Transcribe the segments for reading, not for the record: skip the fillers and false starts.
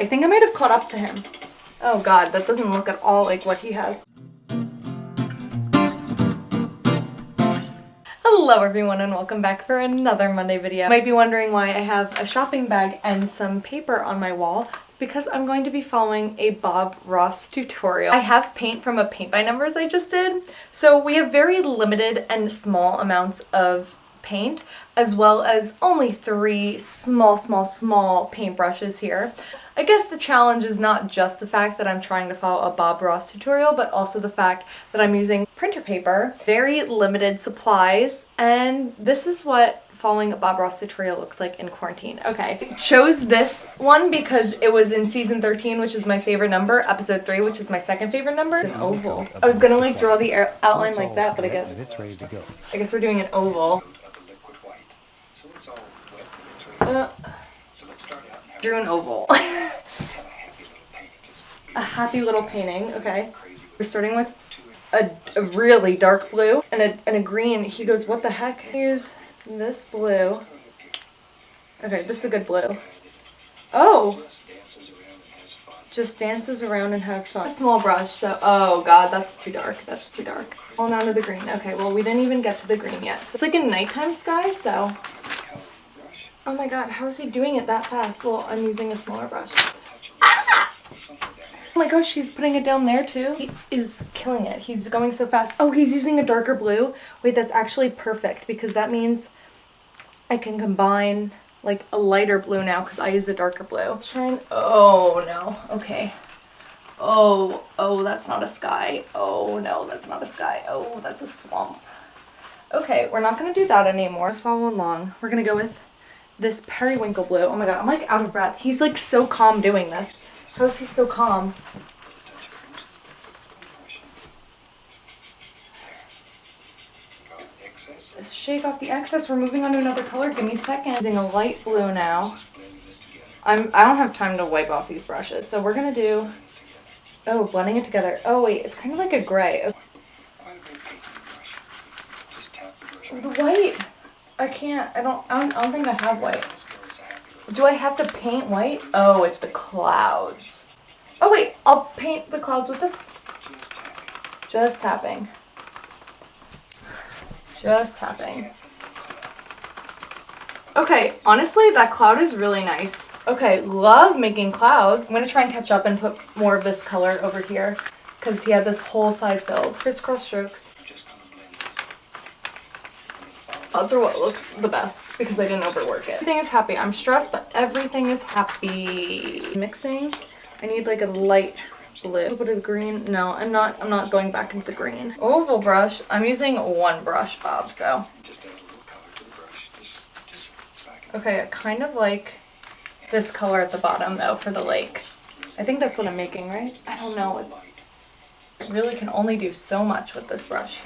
I think I might have caught up to him. Oh god, that doesn't look at all like what he has. Hello everyone and welcome back for another Monday video. You might be wondering why I have a shopping bag and some paper on my wall. It's because I'm going to be following a Bob Ross tutorial. I have paint from a paint by numbers I just did, so we have very limited and small amounts of paint, as well as only 3 small paint brushes here. I guess the challenge is not just the fact that I'm trying to follow a Bob Ross tutorial, but also the fact that I'm using printer paper, very limited supplies, and this is what following a Bob Ross tutorial looks like in quarantine. Okay, I chose this one because it was in season 13, which is my favorite number, episode 3, which is my second favorite number. It's an oval. I was gonna like draw the outline like that, but I guess we're doing an oval. Drew an oval. A happy little painting, okay. We're starting with a really dark blue and a green. He goes, what the heck? Use this blue. Okay, this is a good blue. Oh! Just dances around and has fun. A small brush, so, oh god, that's too dark. That's too dark. Hold on to the green. Okay, well, we didn't even get to the green yet. It's like a nighttime sky, so. Oh my god, how is he doing it that fast? Well, I'm using a smaller brush. Ah! Oh my gosh, he's putting it down there too. He is killing it. He's going so fast. Oh, he's using a darker blue. Wait, that's actually perfect because that means I can combine like a lighter blue now because I use a darker blue. Let's try and, oh no, okay. Oh, that's not a sky. Oh no, that's not a sky. Oh, that's a swamp. Okay, we're not gonna do that anymore. Follow along. We're gonna go with this periwinkle blue. Oh my god, I'm like out of breath. He's like so calm doing this. How is he so calm? Let's shake off the excess. We're moving on to another color. Give me a second. Using a light blue now. I don't have time to wipe off these brushes, so we're gonna do, oh, blending it together. Oh wait, it's kind of like a gray. The white. I can't, I don't think I have white. Do I have to paint white? Oh, it's the clouds. Oh wait, I'll paint the clouds with this. Just tapping. Just tapping. Okay, honestly, that cloud is really nice. Okay, love making clouds. I'm gonna try and catch up and put more of this color over here because he had this whole side filled. Crisscross strokes. Clouds are what looks the best because I didn't overwork it. Everything is happy. I'm stressed, but everything is happy. Mixing. I need like a light blue. Go to the green. No, I'm not going back into the green. Oval brush. I'm using one brush, Bob, so. Okay, I kind of like this color at the bottom though for the lake. I think that's what I'm making, right? I don't know. It really can only do so much with this brush.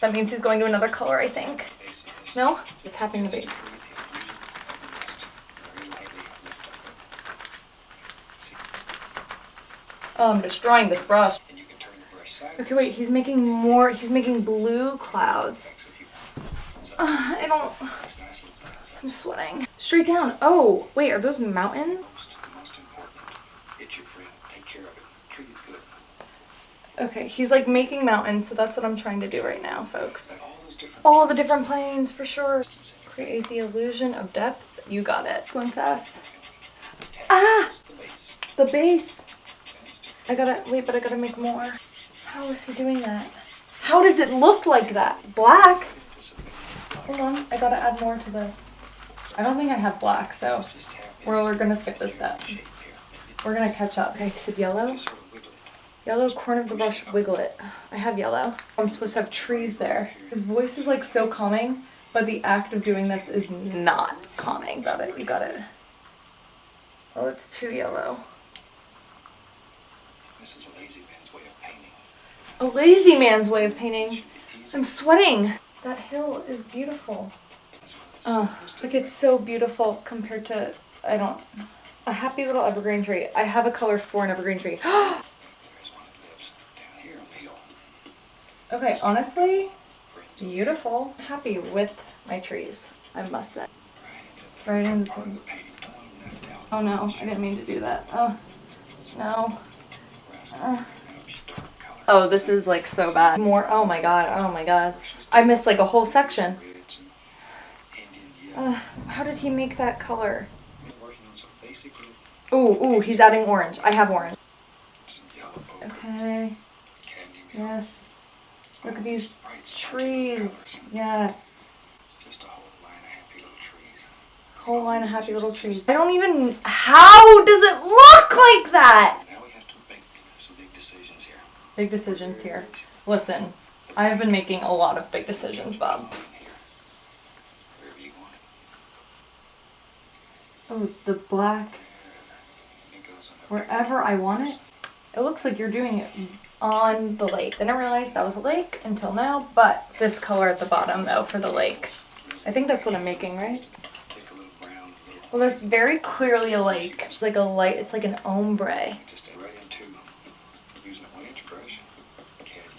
That means he's going to another color, I think. No? Tapping the base. Oh, I'm destroying this brush. Okay, wait, he's making blue clouds. I'm sweating. Straight down. Oh, wait, are those mountains? Okay, he's like making mountains, so that's what I'm trying to do right now, folks. All the different planes, for sure. Create the illusion of depth. You got it. It's going fast. Ah! The base. I gotta make more. How is he doing that? How does it look like that? Black? Hold on, I gotta add more to this. I don't think I have black, so we're gonna skip this step. We're gonna catch up. Okay, he said yellow. Yellow corner of the brush, wiggle it. I have yellow. I'm supposed to have trees there. His voice is like so calming, but the act of doing this is not calming. Got it, you got it. Oh, it's too yellow. This is a lazy man's way of painting. A lazy man's way of painting? I'm sweating. That hill is beautiful. Oh, like it's so beautiful compared to, a happy little evergreen tree. I have a color for an evergreen tree. Okay, honestly, beautiful. I'm happy with my trees, I must say. Right in the paint. Oh no, I didn't mean to do that. Oh, no. Oh, this is like so bad. More, oh my god, oh my god. I missed like a whole section. How did he make that color? Ooh, he's adding orange. I have orange. Okay. Yes. Look at these trees. Yes. Just a whole line of happy little trees. Whole line of happy little trees. I don't even... How does it look like that? Now we have to make some big decisions here. Big decisions here. Listen, I have been making a lot of big decisions, Bob. Wherever you want it. Oh, the black. Wherever I want it. It looks like you're doing it on the lake. Didn't realize that was a lake until now, but this color at the bottom though for the lake. I think that's what I'm making, right? Well, that's very clearly a lake. It's like a light, it's like an ombre. Just right into using a 1-inch brush,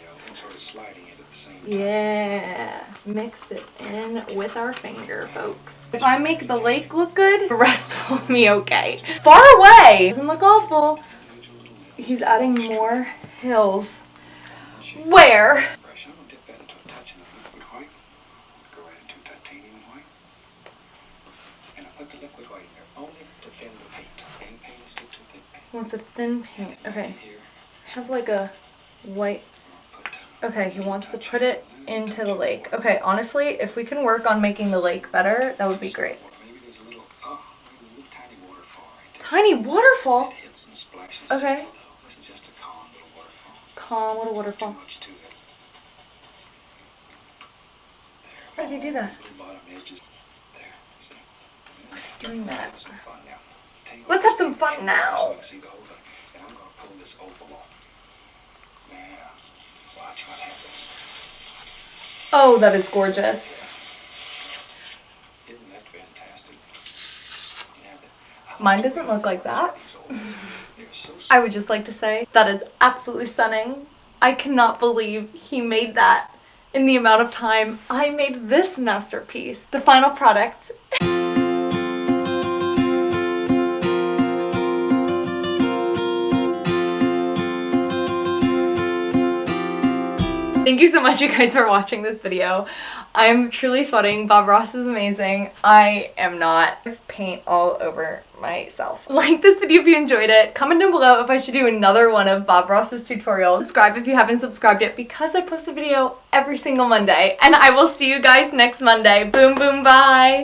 and sort of sliding it at the same time. Yeah, mix it in with our finger, folks. If I make the lake look good, the rest will be okay. Far away! Doesn't look awful. He's adding more hills. Where? I'm gonna dip that into a touch of the liquid white. Go right into titanium white. And I put the liquid white in there only to thin the paint. Thin paint is stick to thick paint. Wants a thin paint. Okay. Have like a white. Okay, he wants to put it into the lake. Okay, honestly, if we can work on making the lake better, that would be great. Maybe there's a little tiny waterfall right there. Tiny waterfall? It hits and splashes. Okay. This is just a calm little waterfall. Calm little waterfall. Too much to it. How did he do that? These little bottom edges. There. See? What's he doing that? Let's have some fun now. Let's have some fun now. So you can see the whole thing. And I'm gonna pull this oval off. Now, watch what happens. Oh, that is gorgeous. Isn't that fantastic? Mine doesn't look like that. These ovals, they're so I would just like to say that is absolutely stunning. I cannot believe he made that in the amount of time I made this masterpiece. The final product. Thank you so much, you guys, for watching this video. I'm truly sweating. Bob Ross is amazing. I am not. I have paint all over myself. Like this video if you enjoyed it. Comment down below if I should do another one of Bob Ross's tutorials. Subscribe if you haven't subscribed yet because I post a video every single Monday. And I will see you guys next Monday. Boom, boom, bye.